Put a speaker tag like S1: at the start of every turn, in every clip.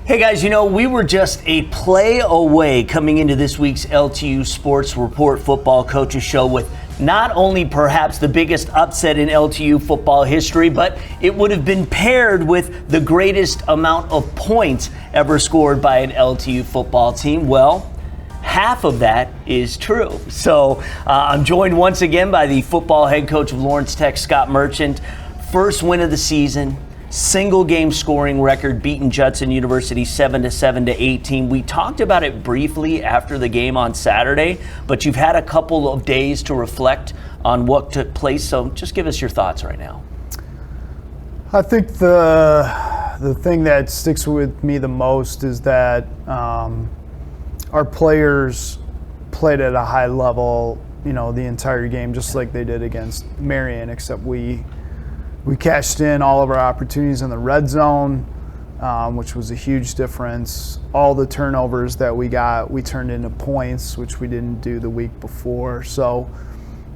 S1: Hey guys, we were just a play away coming into this week's LTU Sports Report Football Coaches Show with not only perhaps the biggest upset in LTU football history, but it would have been paired with the greatest amount of points ever scored by an LTU football team. Well, half of that is true. So I'm joined once again by the football head coach of Lawrence Tech, Scott Merchant. First win of the season. Single game scoring record, beating Judson University 7-7 to 18. We talked about it briefly after the game on Saturday, but you've had a couple of days to reflect on what took place. So just give us your thoughts right now.
S2: I think the thing that sticks with me the most is that our players played at a high level, the entire game, just like they did against Marion, except we cashed in all of our opportunities in the red zone, which was a huge difference. All the turnovers that we got, we turned into points, which we didn't do the week before. So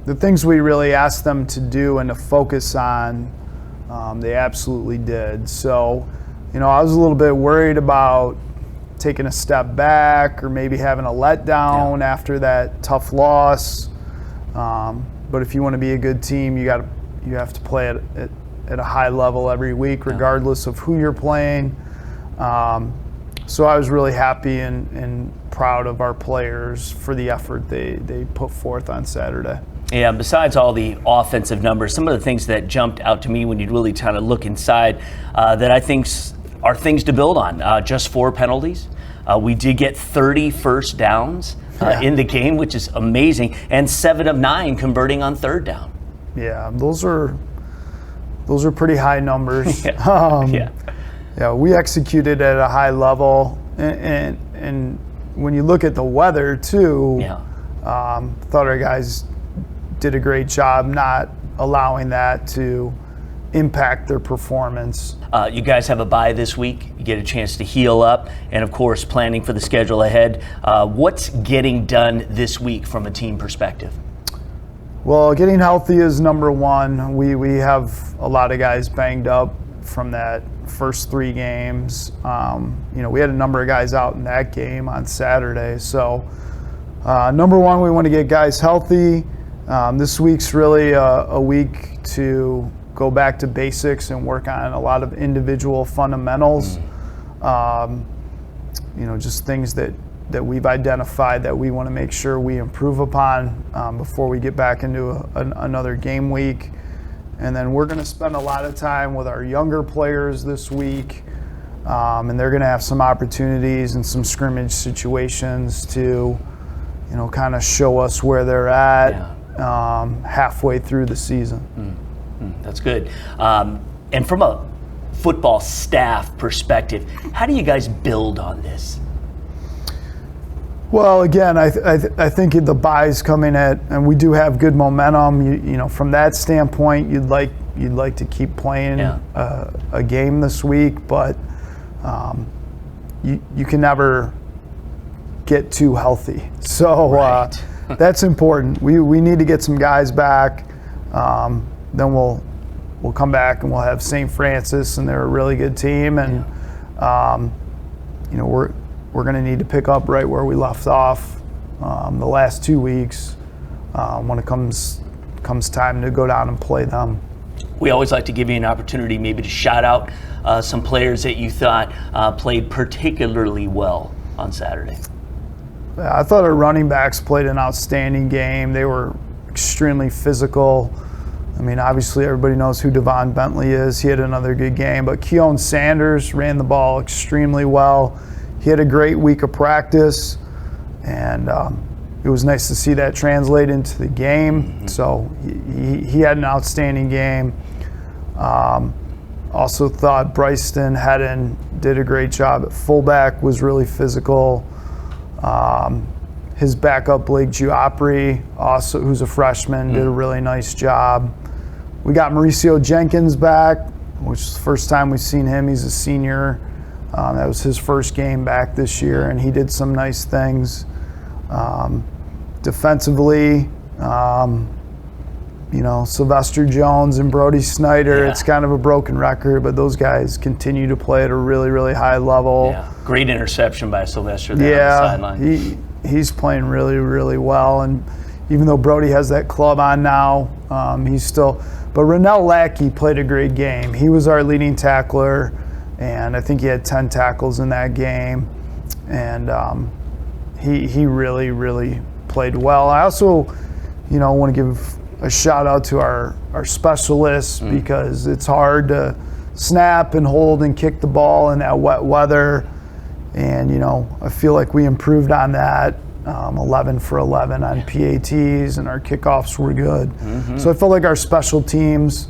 S2: the things we really asked them to do and to focus on, they absolutely did. So, I was a little bit worried about taking a step back or maybe having a letdown after that tough loss. But if you want to be a good team, you have to play at a high level every week, regardless of who you're playing. So I was really happy and proud of our players for the effort they put forth on Saturday.
S1: Yeah, besides all the offensive numbers, some of the things that jumped out to me when you really kind of look inside that I think are things to build on. Just 4 penalties. We did get 30 first downs in the game, which is amazing, and 7 of 9 converting on third down.
S2: Yeah, those are pretty high numbers. We executed at a high level, and when you look at the weather too, thought our guys did a great job not allowing that to impact their performance.
S1: You guys have a bye this week. You get a chance to heal up, and of course, planning for the schedule ahead. What's getting done this week from a team perspective?
S2: Well, getting healthy is number one. We have a lot of guys banged up from that first 3 games. We had a number of guys out in that game on Saturday. So, number one, we want to get guys healthy. This week's really a week to go back to basics and work on a lot of individual fundamentals. Just things that we've identified that we want to make sure we improve upon before we get back into another game week. And then we're going to spend a lot of time with our younger players this week, and they're going to have some opportunities and some scrimmage situations to, kind of show us where they're at halfway through the season.
S1: That's good. And from a football staff perspective, how do you guys build on this?
S2: Well, again, I think the bye's coming and we do have good momentum. From that standpoint, you'd like to keep playing a game this week, but you can never get too healthy. So that's important. We need to get some guys back. Then we'll come back and we'll have St. Francis, and they're a really good team, and we're going to need to pick up right where we left off the last 2 weeks when it comes time to go down and play them.
S1: We always like to give you an opportunity maybe to shout out some players that you thought played particularly well on Saturday.
S2: Yeah, I thought our running backs played an outstanding game. They were extremely physical. I mean, obviously everybody knows who Devon Bentley is. He had another good game, but Keon Sanders ran the ball extremely well. He had a great week of practice, and it was nice to see that translate into the game. So he had an outstanding game. Also thought Bryston Hedden did a great job at fullback, was really physical. His backup, Blake Giuopri, also who's a freshman, did a really nice job. We got Mauricio Jenkins back, which is the first time we've seen him. He's a senior. That was his first game back this year, and he did some nice things. Defensively, Sylvester Jones and Brody Snyder.
S1: Yeah.
S2: It's kind of a broken record, but those guys continue to play at a really, really high level.
S1: Yeah, great interception by Sylvester there on the sideline.
S2: He's playing really, really well. And even though Brody has that club on now, he's still. But Rennell Lackey played a great game. He was our leading tackler, and I think he had 10 tackles in that game. And he really, really played well. I also, want to give a shout out to our specialists because it's hard to snap and hold and kick the ball in that wet weather. And, I feel like we improved on that. 11 for 11 on PATs, and our kickoffs were good. So I felt like our special teams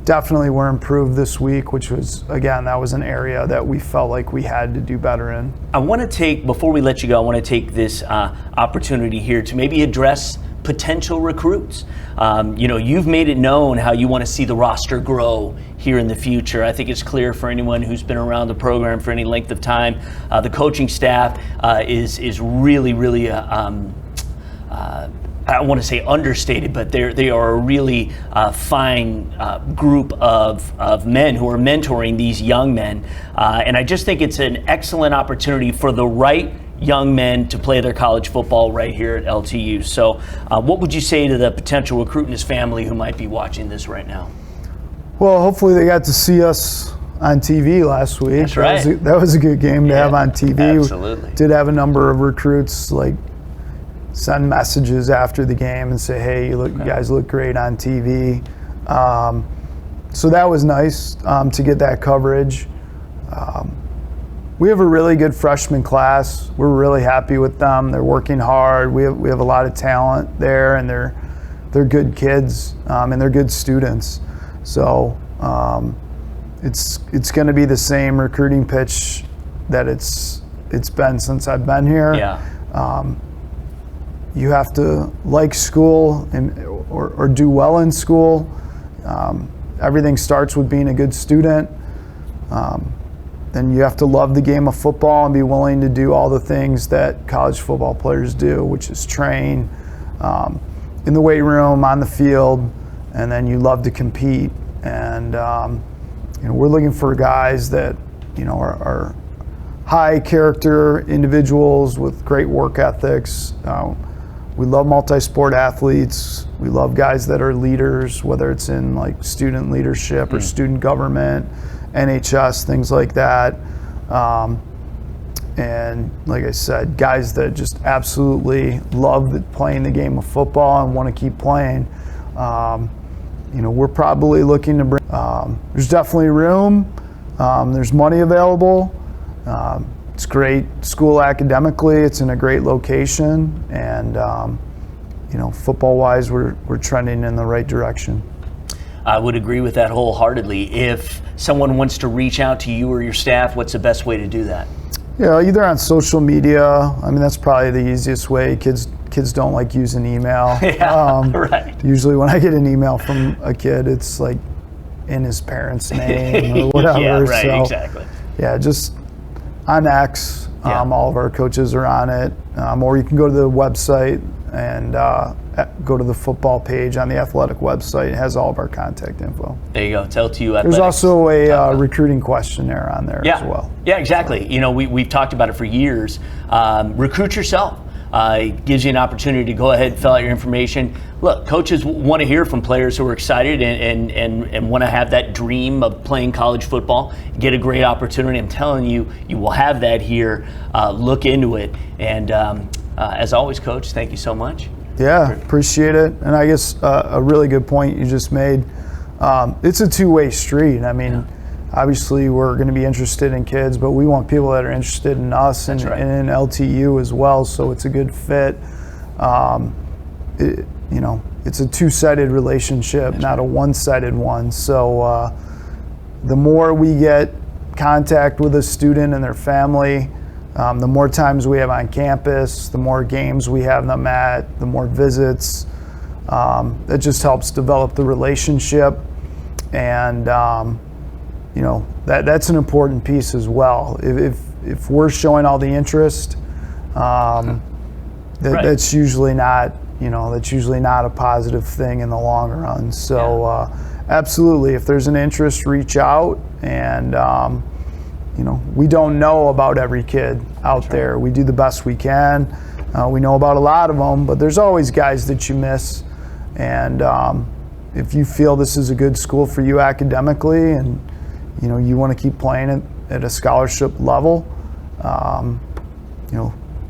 S2: definitely were improved this week, which was, again, that was an area that we felt like we had to do better in.
S1: I want to take, before we let you go, I want to take this opportunity here to maybe address potential recruits. You've made it known how you want to see the roster grow here in the future. I think it's clear for anyone who's been around the program for any length of time. The coaching staff is really, really I don't want to say understated, but they are a really fine group of men who are mentoring these young men. And I just think it's an excellent opportunity for the right young men to play their college football right here at LTU. So what would you say to the potential recruit and his family who might be watching this right now?
S2: Well, hopefully they got to see us on TV last week.
S1: That's right.
S2: That was a good game to have on TV.
S1: Absolutely.
S2: We did have a number of recruits send messages after the game and say, hey, you guys look great on TV. So that was nice to get that coverage. We have a really good freshman class. We're really happy with them. They're working hard. We have a lot of talent there, and they're good kids and they're good students. So it's going to be the same recruiting pitch that it's been since I've been here.
S1: Yeah.
S2: You have to like school or do well in school. Everything starts with being a good student. Then you have to love the game of football and be willing to do all the things that college football players do, which is train in the weight room, on the field, and then you love to compete. And we're looking for guys that are high character individuals with great work ethics. We love multi-sport athletes. We love guys that are leaders, whether it's in student leadership or student government, NHS, things like that. And like I said, guys that just absolutely love playing the game of football and want to keep playing. We're probably looking to bring, there's definitely room. There's money available. It's great school academically. It's in a great location. And, football-wise, we're trending in the right direction.
S1: I would agree with that wholeheartedly. If someone wants to reach out to you or your staff, what's the best way to do that?
S2: Yeah, either on social media. That's probably the easiest way. Kids don't like using email.
S1: Yeah, right.
S2: Usually when I get an email from a kid, it's in his parents' name or whatever.
S1: Yeah, right,
S2: so,
S1: exactly.
S2: Yeah, just on X. All of our coaches are on it. Or you can go to the website and go to the football page on the athletic website. It has all of our contact info.
S1: There you go. It's LTU Athletics.
S2: There's also a recruiting questionnaire on there as well.
S1: Yeah, exactly. We've talked about it for years. Recruit yourself. It gives you an opportunity to go ahead and fill out your information. Look, coaches want to hear from players who are excited and want to have that dream of playing college football, get a great opportunity. I'm telling you, you will have that here. Look into it. And as always, Coach, thank you so much.
S2: Yeah, appreciate it. And I guess a really good point you just made. It's a two-way street. Obviously we're going to be interested in kids, but we want people that are interested in us and in LTU as well, so it's a good fit. It's a two-sided relationship, not a one-sided one. So the more we get contact with a student and their family, the more times we have on campus, the more games we have them at, the more visits. That just helps develop the relationship. And that's an important piece as well. If we're showing all the interest, that's usually not that's usually not a positive thing in the long run. So absolutely, if there's an interest, reach out. And we don't know about every kid out there. We do the best we can. We know about a lot of them, but there's always guys that you miss. And if you feel this is a good school for you academically, and you want to keep playing at a scholarship level,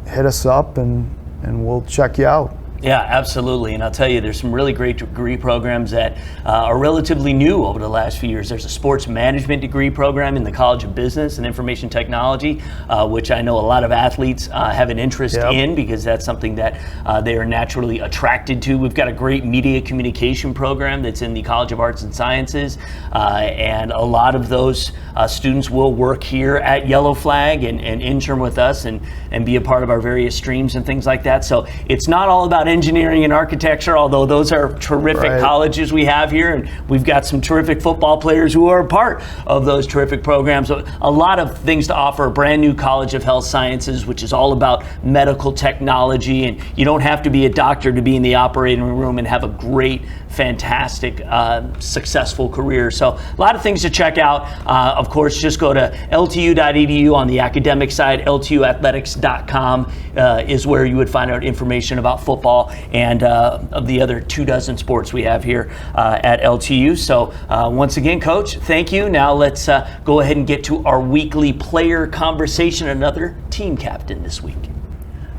S2: hit us up and we'll check you out.
S1: Yeah, absolutely. And I'll tell you, there's some really great degree programs that are relatively new over the last few years. There's a sports management degree program in the College of Business and Information Technology, which I know a lot of athletes have an interest in, because that's something that they are naturally attracted to. We've got a great media communication program that's in the College of Arts and Sciences, and a lot of those students will work here at Yellow Flag and intern with us and be a part of our various streams and things like that. So it's not all about engineering and architecture, although those are terrific colleges we have here, and we've got some terrific football players who are a part of those terrific programs. So a lot of things to offer. A brand new College of Health Sciences, which is all about medical technology, and you don't have to be a doctor to be in the operating room and have a great, fantastic, successful career. So a lot of things to check out. Of course, just go to ltu.edu on the academic side. LTUathletics.com is where you would find out information about football and of the other 24 sports we have here at LTU. So once again, Coach, thank you. Now let's go ahead and get to our weekly player conversation. Another team captain this week.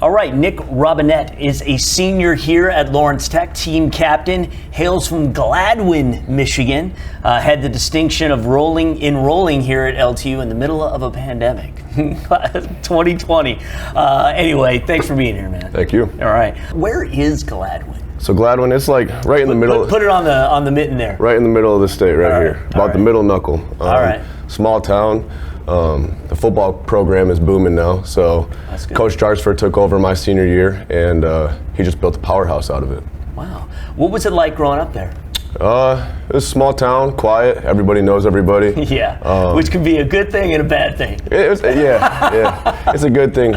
S1: All right, Nick Robinette is a senior here at Lawrence Tech, team captain, hails from Gladwin, Michigan, had the distinction of enrolling here at LTU in the middle of a pandemic, 2020. Anyway, thanks for being here, man.
S3: Thank you.
S1: All right, where is Gladwin?
S3: So Gladwin, it's like right in the middle.
S1: Put it on the mitten there.
S3: Right in the middle of the state, right here, about the middle knuckle.
S1: All right.
S3: Small town. The football program is booming now, so Coach Jarsford took over my senior year, and he just built a powerhouse out of it.
S1: Wow. What was it like growing up there?
S3: It was a small town, quiet, everybody knows everybody.
S1: Yeah, which can be a good thing and a bad thing.
S3: Yeah, it's a good thing.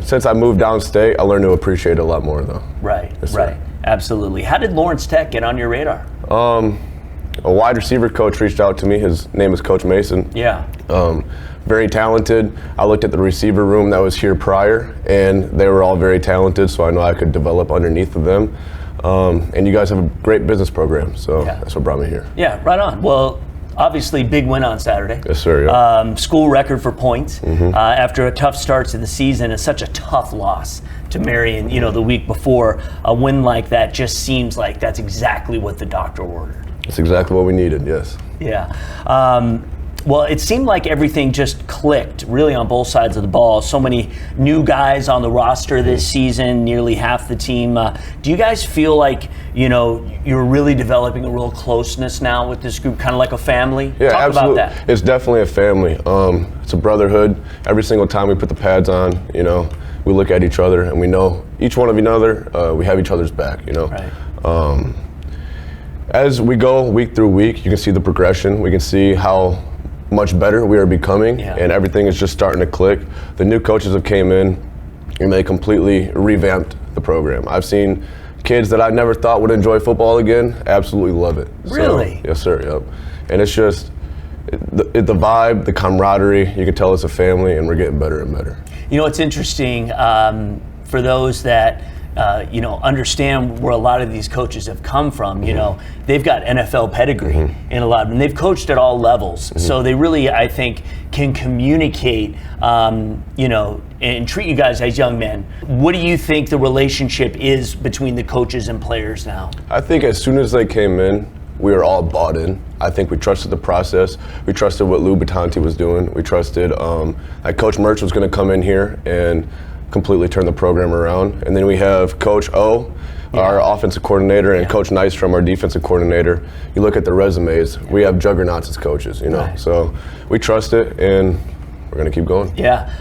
S3: Since I moved downstate, I learned to appreciate it a lot more, though.
S1: Right,
S3: yes,
S1: right, absolutely. How did Lawrence Tech get on your radar?
S3: A wide receiver coach reached out to me. His name is Coach Mason.
S1: Yeah.
S3: Very talented. I looked at the receiver room that was here prior, and they were all very talented, so I know I could develop underneath of them. And you guys have a great business program, so that's what brought me here.
S1: Yeah, right on. Well, obviously, big win on Saturday.
S3: Yes, sir. Yeah.
S1: School record for points after a tough start to the season. It's such a tough loss to Marion, the week before. A win like that just seems like that's exactly what the doctor ordered.
S3: That's exactly what we needed, yes.
S1: Yeah. Well, it seemed like everything just clicked really on both sides of the ball. So many new guys on the roster this season, nearly half the team. Do you guys feel like, you're really developing a real closeness now with this group, kind of like a family?
S3: Yeah,
S1: Talk
S3: absolutely.
S1: about that.
S3: It's definitely a family. It's a brotherhood. Every single time we put the pads on, we look at each other and we know each one of another, we have each other's back,
S1: Right.
S3: As we go week through week, you can see the progression. We can see how much better we are becoming, and everything is just starting to click. The new coaches have came in and they completely revamped the program. I've seen kids that I never thought would enjoy football again absolutely love it.
S1: Really?
S3: So, yes, sir. Yep. And it's just the vibe, the camaraderie. You can tell it's a family, and we're getting better and better.
S1: It's interesting for those that understand where a lot of these coaches have come from. They've got NFL pedigree in a lot of them. They've coached at all levels, so they really, I think, can communicate, and treat you guys as young men. What do you think the relationship is between the coaches and players now?
S3: I think as soon as they came in, we were all bought in. I think we trusted the process. We trusted what Lou Batanti was doing. We trusted that Coach Merch was going to come in here and completely turn the program around. And then we have Coach O, our offensive coordinator, and Coach Nystrom, our defensive coordinator. You look at the resumes, we have juggernauts as coaches,
S1: Right.
S3: So we trust it, and we're going to keep going.
S1: Yeah.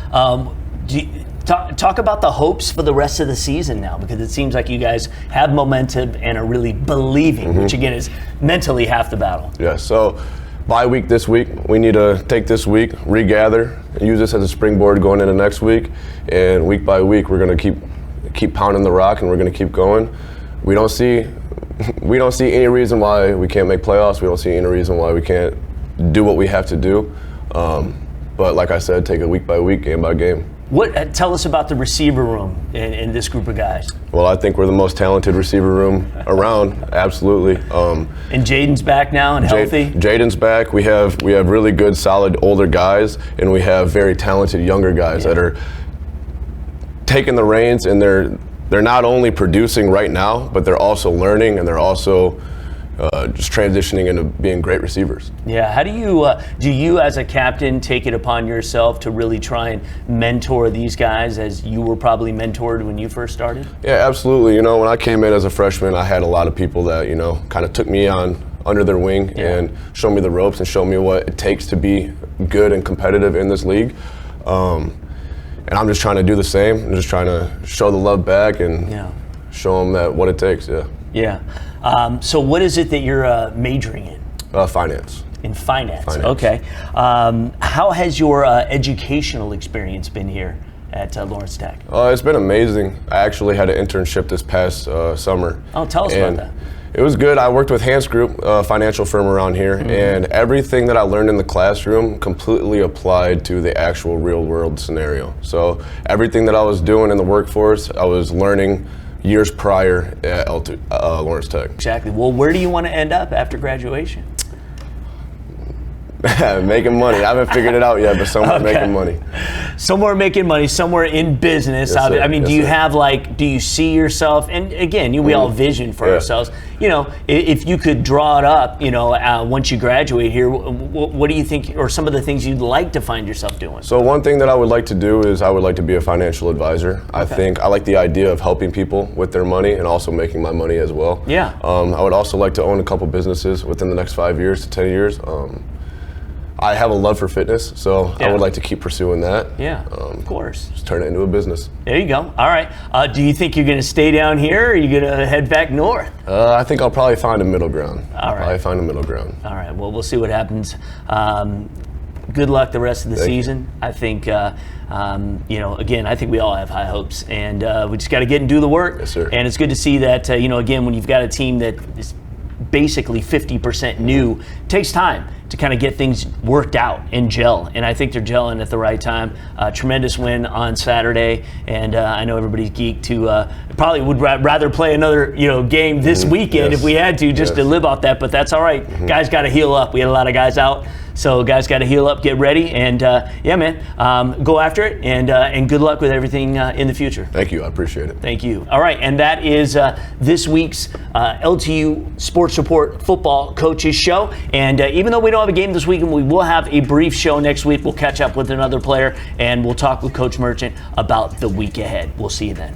S1: Talk about the hopes for the rest of the season now, because it seems like you guys have momentum and are really believing, which again is mentally half the battle.
S3: Yeah, so bye week this week. We need to take this week, regather, and use this as a springboard going into next week. And week by week, we're going to keep pounding the rock, and we're going to keep going. we don't see any reason why we can't make playoffs. We don't see any reason why we can't do what we have to do. But like I said, take it week by week, game by game.
S1: Tell us about the receiver room in this group of guys.
S3: Well, I think we're the most talented receiver room around, absolutely.
S1: And Jaden's back now and healthy?
S3: Jaden's back. We have really good, solid, older guys, and we have very talented younger guys that are taking the reins, and they're not only producing right now, but they're also learning, and they're also just transitioning into being great receivers.
S1: Yeah, how do you as a captain take it upon yourself to really try and mentor these guys as you were probably mentored when you first started?
S3: Yeah, absolutely. You know, when I came in as a freshman, I had a lot of people that, you know, kind of took me under their wing and showed me the ropes and showed me what it takes to be good and competitive in this league. And I'm just trying to do the same. I'm just trying to show the love back and show them what it takes,
S1: Yeah. So what is it that you're majoring in?
S3: Finance.
S1: In finance. Okay. How has your educational experience been here at Lawrence Tech?
S3: It's been amazing. I actually had an internship this past summer.
S1: Oh, tell us about that.
S3: It was good. I worked with Hans Group, a financial firm around here, and everything that I learned in the classroom completely applied to the actual real world scenario. So everything that I was doing in the workforce, I was learning years prior at Lawrence Tech.
S1: Exactly. Well, where do you want to end up after graduation?
S3: Making money. I haven't figured it out yet, but somewhere making money.
S1: Somewhere making money, somewhere in business.
S3: Yes,
S1: I mean,
S3: yes,
S1: do you
S3: sir.
S1: have do you see yourself, and again, we all vision for ourselves, you know, if you could draw it up, you know, once you graduate here, what do you think, or some of the things you'd like to find yourself doing?
S3: So one thing that I would like to do is I would like to be a financial advisor. I think I like the idea of helping people with their money and also making my money as well.
S1: Yeah.
S3: I would also like to own a couple businesses within the next 5 years to 10 years. I have a love for fitness, so I would like to keep pursuing that.
S1: Yeah, of course.
S3: Just turn it into a business.
S1: There you go. All right. Do you think you're going to stay down here, or are you going to head back north?
S3: I think I'll probably find a middle ground.
S1: All right.
S3: Probably find a middle ground.
S1: All right. Well, we'll see what happens. Good luck the rest of the season. I think, you know, again, I think we all have high hopes, and we just got to get and do the work.
S3: Yes, sir.
S1: And it's good to see that, you know, again, when you've got a team that is basically 50% new, it takes time to kind of get things worked out and gel. And I think they're gelling at the right time. Tremendous win on Saturday, and I know everybody's geeked to probably would rather play another, you know, game this weekend if we had to, just to live off that. But that's all right. Guys got to heal up. We had a lot of guys out, so guys got to heal up, get ready, and yeah, man, go after it, and good luck with everything in the future.
S3: Thank you. I appreciate it.
S1: Thank you. All right, and that is this week's LTU Sports Report Football Coaches Show. And even though we don't have a game this weekend, we will have a brief show next week. We'll catch up with another player, and we'll talk with Coach Merchant about the week ahead. We'll see you then.